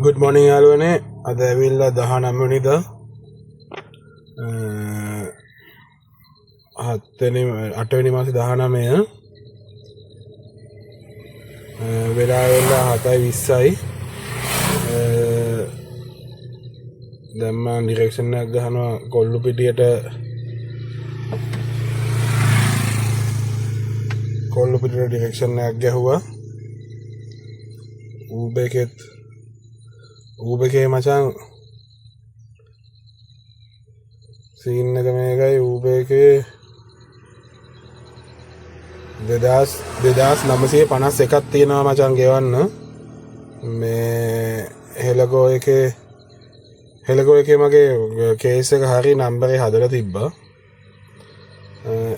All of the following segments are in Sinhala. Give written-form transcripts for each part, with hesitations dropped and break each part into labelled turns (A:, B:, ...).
A: good morning යාළුවනේ අද ඇවිල්ලා 19 වෙනිදා 8 වෙනි මාසේ 19 වෙලාව වෙලා 7:20යි දැන් මම ඩිරෙක්ෂන් එකක් ගහනවා කොල්ලු පිටියට ඩිරෙක්ෂන් එකක් ගැහුවා ඌබේකේ මචං සීන් එක මේකයි ඌබේකේ 2951ක් තියෙනවා මචං ගෙවන්න මේ හෙලගෝ එකේ මගේ කේස් එක හරි නම්බරේ හදලා තිබ්බා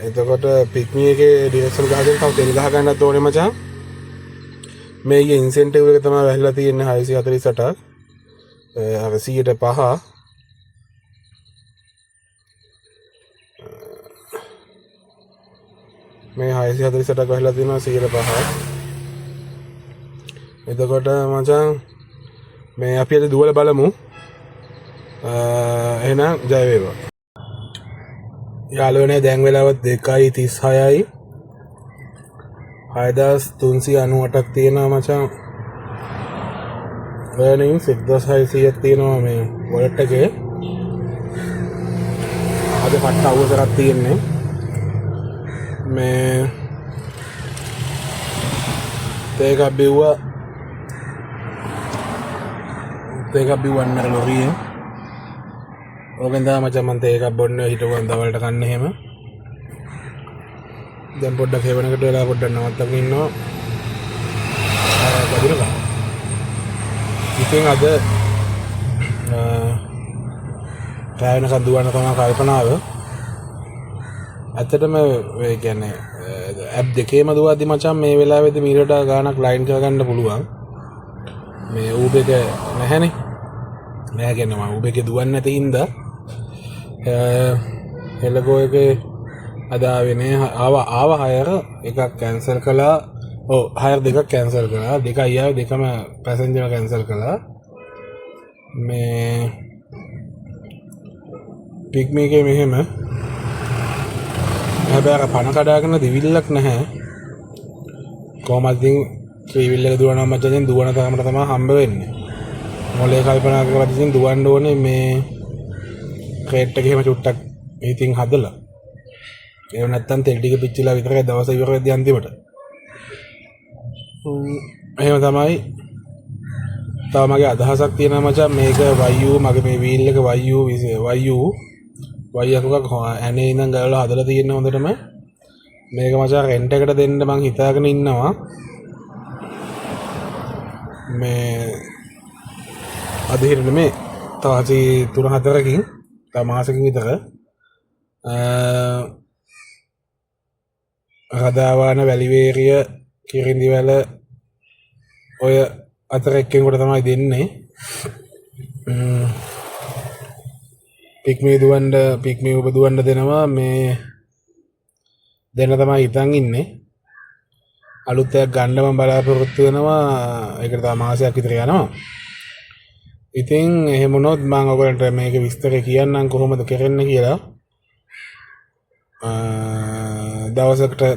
A: එතකොට පික්මි එකේ ඩිරෙක්ෂන් ගහගෙන තව තෙල් ගහ ගන්නත් ඕනේ මචං මේකේ ඉන්සෙන්ටිව් එක තමයි වැහිලා තියෙන්නේ 648ක් අර 105 මේ 648ක් වැහිලා තියෙනවා 105 එතකොට මචං මේ අපි අද දුවල බලමු එහෙනම් ජය වේවා යාළුවනේ දැන් වෙලාව 2:36යි 6398ක් තියෙනවා මචං earnings 1600ක් තියෙනවා මේ wallet එකේ අද පට්ට අවසරක් තියෙන්නේ මේ තේක බිව්වන්න ලොරිය ඕකෙන් තමයි මචං මම තේක බොන්න හිටුවන් දවල්ට කන්න එහෙම දැන් පොඩ්ඩක් හේවනකට වෙලා පොඩ්ඩක් නවත්තගෙන ඉන්නවා බදිනවා ඉතින් අද ට්‍රැවනක දුවන තමයි කල්පනාව ඇත්තටම ඒ කියන්නේ ඇප් දෙකේම දුවද්දි මචං මේ වෙලාවේදී මීට ගානක් ලයින් කරගන්න පුළුවන් මේ ඌබේක නැහැනේ නෑ කියන්නේ මම ඌබේකේ දුවන්නේ නැති හින්දා හෙලගෝ එකේ අද ආවෙනේ ආව හයර එකක් කැන්සල් කළා ඔව් හයර දෙකක් කැන්සල් කළා දෙකයි ආවේ දෙකම පැසෙන්ජර් කැන්සල් කළා මේ පික්මි එකේ මෙහෙම හැබැයි අර පණ කඩාගෙන දිවිල්ලක් නැහැ කොහමද ඉතින් ත්‍රිවිල් එක දුවනවා මචං දුවන තරමට තමයි හම්බ වෙන්නේ මොලේ කල්පනා කරලා ඉතින් දුවන්න ඕනේ මේ ක්‍රේට් එකේ එහෙම චුට්ටක් ඉතින් හදලා ඒව නැත්තම් තෙල් ටික පිච්චිලා විතරයි දවස ඉවර වෙද්දී අන්තිමට එහෙම තමයි තව මගේ අදහසක් තියෙනවා මචං මේක YU මගේ මේ වීල් එක Y අකුකක් ඇනේ ඉඳන් ගලවලා හදලා තියෙන හොඳටම මේක මචං රෙන්ට් එකට දෙන්න මං හිතාගෙන ඉන්නවා මේ අද හිරෙන්න මේ තව 3-4කින් තව මාසෙකින් විතර රදාවාන වැලිවේරිය කිරින්දිවැල ඔය අතර එක්කෙනෙකුට තමයි දෙන්නේ පික්මි ඔබ දුවන්න දෙනවා මේ දෙන්න තමයි හිතන් ඉන්නේ අලුත් එකක් ගන්න මම බලාපොරොත්තු වෙනවා ඒකට තව මාසයක් විතර යනවා ඉතින් එහෙම වුණොත් මම ඔයගලන්ට මේක විස්තර කියන්නම් කොහොමද කරන්නේ කියලා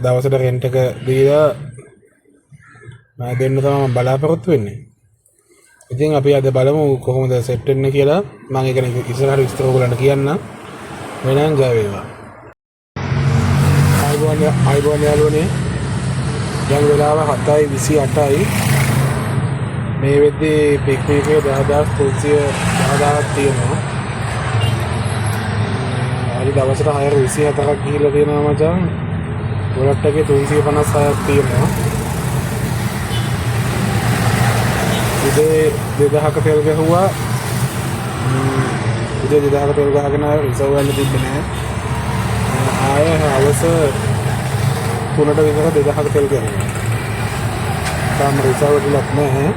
A: දවසට රෙන්ට් එක දීලා දෙන්න තමයි මම බලාපොරොත්තු වෙන්නේ. ඉතින් අපි අද බලමු කොහොමද සෙට් වෙන්නේ කියලා. මම ඒක ඉස්සරහට විස්තර ඔයගලන්ට කියන්නම්. වෙනං ජය වේවා. අයිබෝන් යාළුවනේ. දැන් වෙලාව 7:28යි. මේ වෙද්දී පික්මි එකේ 10300ක් තියෙනවා. අද දවසට 624ක් ගිහිල්ලා තියෙනවා මචං. wallet එකේ 356ක් තියෙනවා. උදේ 2000ක තෙල් ගහුවා. උදේ 2000ක තෙල් ගහගෙන රිසර්ව් වෙන්න තිබ්බේ නෑ. ආයෙ හවස 3ට විතර 2000ක තෙල් ගහනවා. තාම රිසර්ව් වෙලක් නැහැ.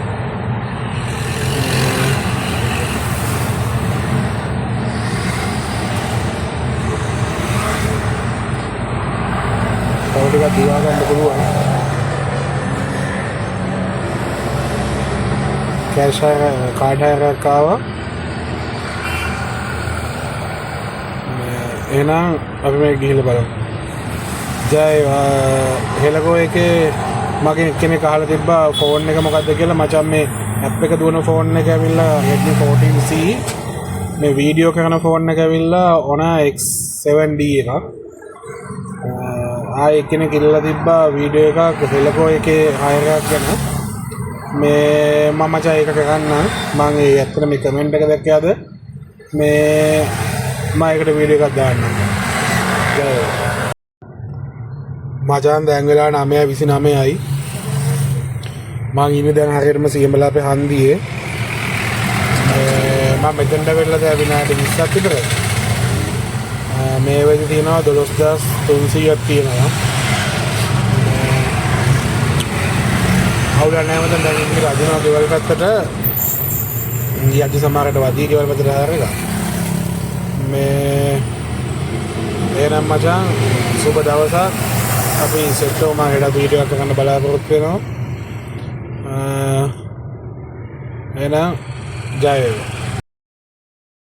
A: තව ටිකක් දිවා ගන්න පුළුවන්. කෑෂ් කාඩ් එකක් ආවා. එහෙනම් අපි මේ ගිහිල්ලා බලමු. ජය හෙලකෝ එකේ මගේ කෙනෙක් අහලා තිබ්බා ෆෝන් එක මොකක්ද කියලා. මචං මේ ඇප් එක දුවන ෆෝන් එක ඇවිල්ලා Redmi 14C. මේ වීඩියෝ කරන ෆෝන් එක ඇවිල්ලා Honor X7D එකක්. ආයෙ කෙනෙක් ඉල්ලලා තිබ්බා වීඩියෝ එකක් හෙලකෝ එකේ හයර් එකක් ගැන. මේ මම මචං ඒක කරන්න මම ඒ ඇත්තට මේ කමෙන්ට් එක දැක්කද මේ මම ඒකට වීඩියෝ එකක් දාන්නම්. මචං දැන් වෙලා 9:29යි. මම ඉන්නේ දැන් හරියටම සියඹලාපේ හන්දියේ. මම මෙතනට වෙලා දැන් විනාඩි 20ක් විතර. මේ වෙලේ තියෙනවා 12300ක් තියෙනවා. අවුල නැහැ මචං දැන් ඉන්නේ රජිනා ගෙවල් පැත්තට. ඉන්දියාගේ සමහරට වදී ගෙවල් පැත්තට හැරෙලා. මේ එහෙනම් මචං සුබ දවසක්. අපි සෙට්ටෝ මම හෙට වීඩියෝ එකක් කරන්න බලාපොරොත්තු වෙනවා. එහෙනම් ජය වේවා.